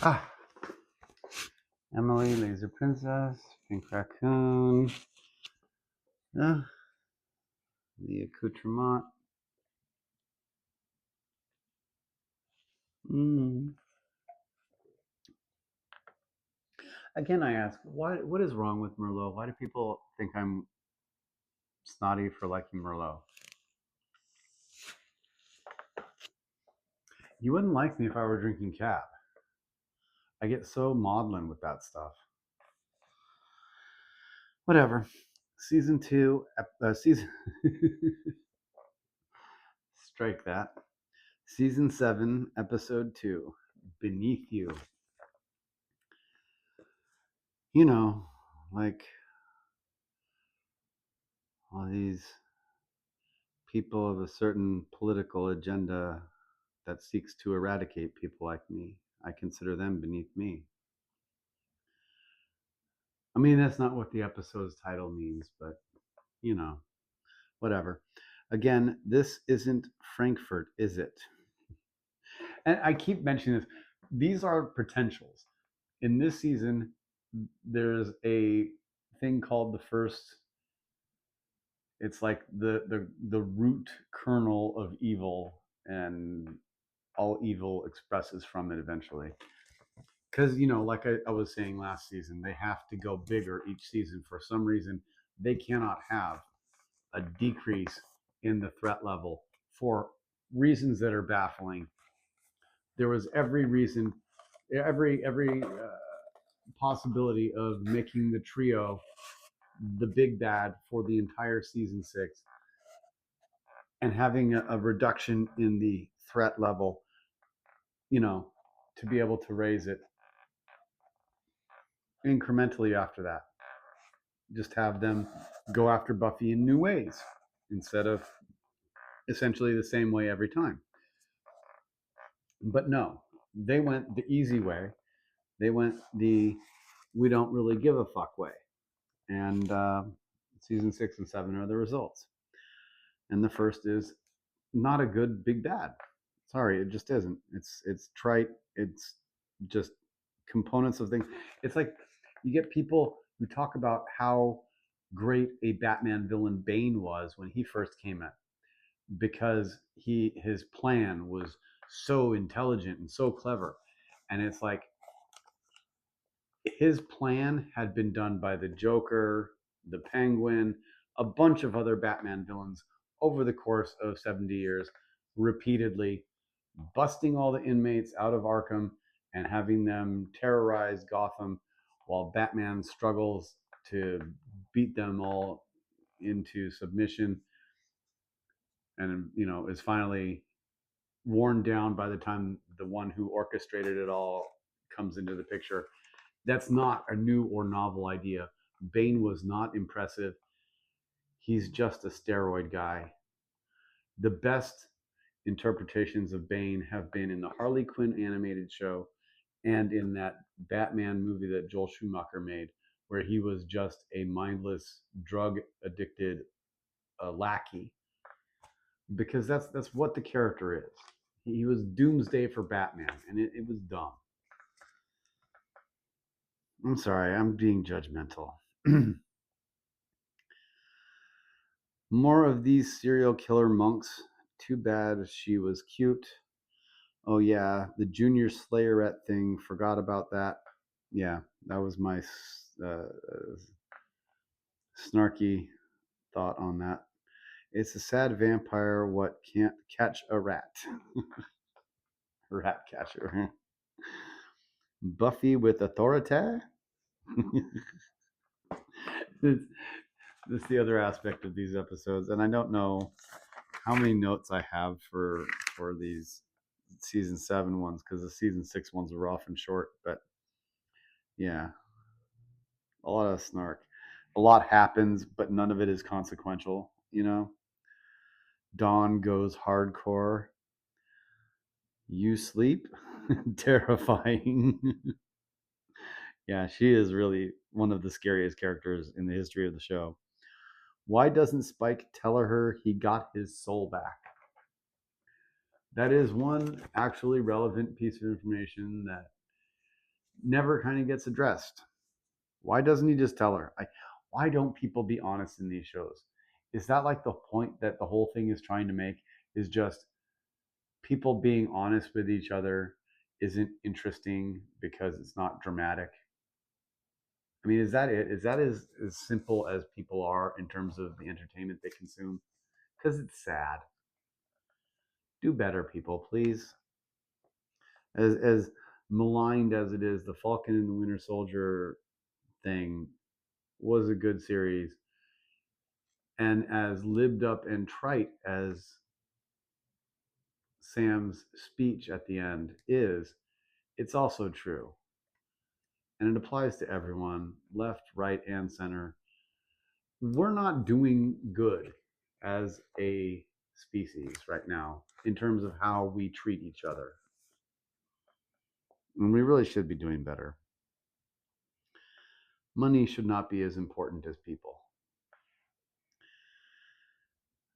Ah, Emily, Laser Princess, Pink Raccoon, the accoutrement. Again, I ask, what is wrong with Merlot? Why do people think I'm snotty for liking Merlot? You wouldn't like me if I were drinking Cab. I get so maudlin with that stuff. Whatever. Season 2, season. Strike that. Season 7, Episode 2, Beneath You. You know, like all these people of a certain political agenda that seeks to eradicate people like me. I consider them beneath me. I mean, that's not what the episode's title means, but you know, whatever. Again, this isn't Frankfurt, is it? And I keep mentioning this. These are potentials. In this season, there's a thing called the first. It's like the root kernel of evil, and all evil expresses from it eventually. Because like I was saying last season, they have to go bigger each season. For some reason, they cannot have a decrease in the threat level for reasons that are baffling. There was every reason, every possibility of making the trio the big bad for the entire season 6 and having a reduction in the threat level, to be able to raise it incrementally after that. Just have them go after Buffy in new ways instead of essentially the same way every time. But no, they went the easy way. They went the we don't really give a fuck way. And season 6 and 7 are the results. And the first is not a good big bad. Sorry, it just isn't. It's trite. It's just components of things. It's like you get people who talk about how great a Batman villain Bane was when he first came in, because his plan was so intelligent and so clever. And it's like his plan had been done by the Joker, the Penguin, a bunch of other Batman villains over the course of 70 years, repeatedly busting all the inmates out of Arkham and having them terrorize Gotham while Batman struggles to beat them all into submission and is finally worn down by the time the one who orchestrated it all comes into the picture. That's not a new or novel idea. Bane was not impressive. He's just a steroid guy. The best interpretations of Bane have been in the Harley Quinn animated show and in that Batman movie that Joel Schumacher made, where he was just a mindless, drug addicted lackey. Because that's what the character is. He was doomsday for Batman, and it was dumb. I'm sorry, I'm being judgmental. More of these serial killer monks. Too bad she was cute. Oh yeah, the Junior Slayerette thing. Forgot about that. Yeah, that was my snarky thought on that. It's a sad vampire what can't catch a rat. Rat catcher. Buffy with authority. That's the other aspect of these episodes, and I don't know how many notes I have for these season 7 ones, because the season 6 ones were often short. But yeah, a lot of snark. A lot happens, but none of it is consequential. Dawn goes hardcore. You sleep. Terrifying. Yeah, she is really one of the scariest characters in the history of the show. Why doesn't Spike tell her he got his soul back? That is one actually relevant piece of information that never kind of gets addressed. Why doesn't he just tell her? Why don't people be honest in these shows? Is that like the point that the whole thing is trying to make, is just people being honest with each other isn't interesting because it's not dramatic? I mean, is that it? Is that as simple as people are in terms of the entertainment they consume? Because it's sad. Do better, people, please. As maligned as it is, the Falcon and the Winter Soldier thing was a good series, and as lived up and trite as Sam's speech at the end is, it's also true. And it applies to everyone, left, right, and center. We're not doing good as a species right now in terms of how we treat each other. And we really should be doing better. Money should not be as important as people.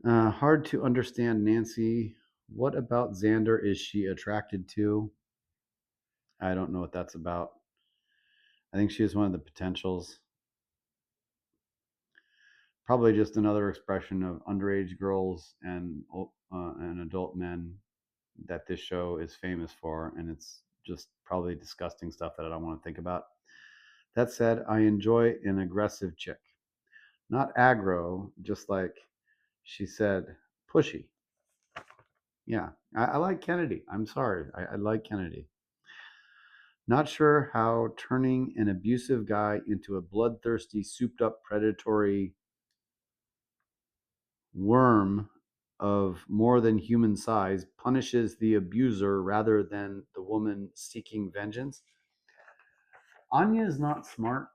Hard to understand, Nancy. What about Xander is she attracted to? I don't know what that's about. I think she is one of the potentials. Probably just another expression of underage girls and adult men that this show is famous for, and it's just probably disgusting stuff that I don't want to think about. That said, I enjoy an aggressive chick. Not aggro, just like she said, pushy. Yeah, I like Kennedy. I'm sorry. I like Kennedy. Not sure how turning an abusive guy into a bloodthirsty, souped up, predatory worm of more than human size punishes the abuser rather than the woman seeking vengeance. Anya is not smart.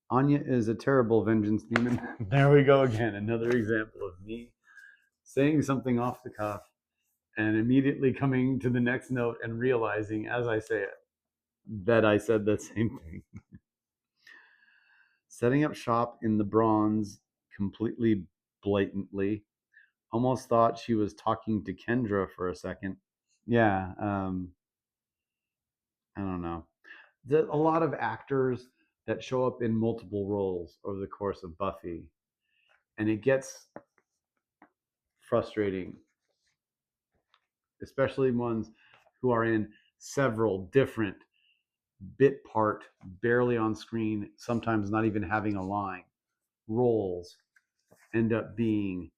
Anya is a terrible vengeance demon. There we go again. Another example of me saying something off the cuff and immediately coming to the next note and realizing as I say it that I said the same thing. Setting up shop in the bronze completely blatantly. Almost thought she was talking to Kendra for a second. Yeah, I don't know. A lot of actors that show up in multiple roles over the course of Buffy, and it gets frustrating, especially ones who are in several different bit part, barely on screen, sometimes not even having a line, roles end up being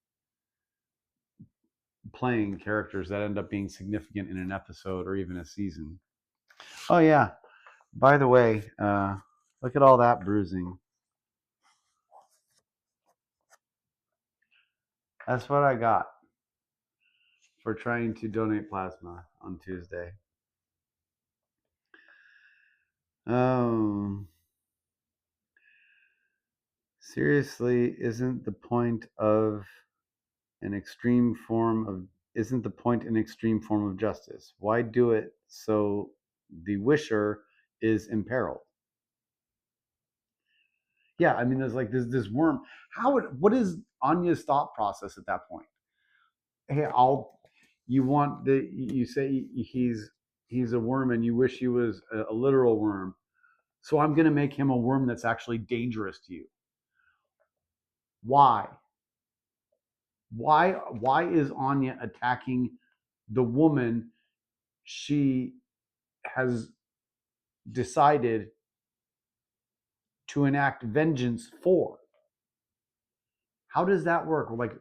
playing characters that end up being significant in an episode or even a season. Oh yeah, by the way, look at all that bruising. That's what I got for trying to donate plasma on Tuesday. Oh, seriously, isn't the point an extreme form of justice? Why do it so the wisher is imperiled? Yeah, I mean, there's like this worm. What is Anya's thought process at that point? Hey, you say he's a worm and you wish he was a literal worm. So I'm going to make him a worm that's actually dangerous to you. Why? Why is Anya attacking the woman she has decided to enact vengeance for? How does that work? Like,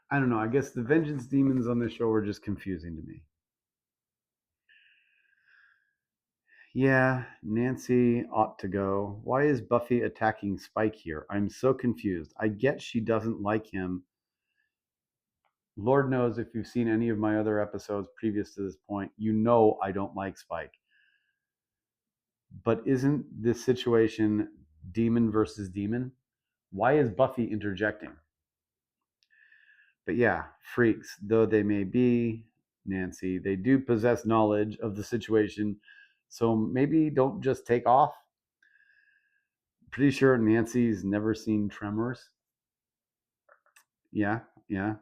I don't know. I guess the vengeance demons on this show are just confusing to me. Yeah, Nancy ought to go. Why is Buffy attacking Spike here? I'm so confused. I get she doesn't like him. Lord knows if you've seen any of my other episodes previous to this point, you know I don't like Spike. But isn't this situation demon versus demon? Why is Buffy interjecting? But yeah, freaks though they may be, Nancy, they do possess knowledge of the situation. So maybe don't just take off. Pretty sure Nancy's never seen Tremors. Yeah, yeah.